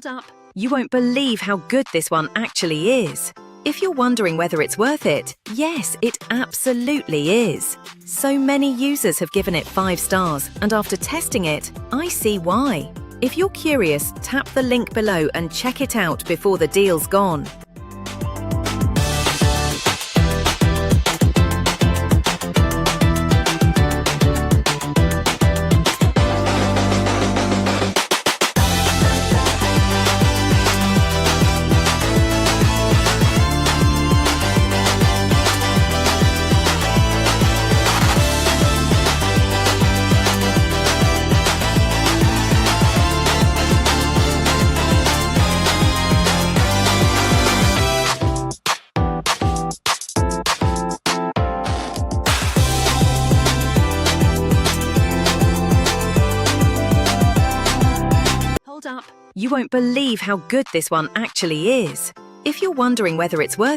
Hold up. You won't believe how good this one actually is. If you're wondering whether it's worth it, yes, it absolutely is. So many users have given it 5 stars, and after testing it, I see why. If you're curious, tap the link below and check it out before the deal's gone. Hold up. You won't believe how good this one actually is. If you're wondering whether it's worth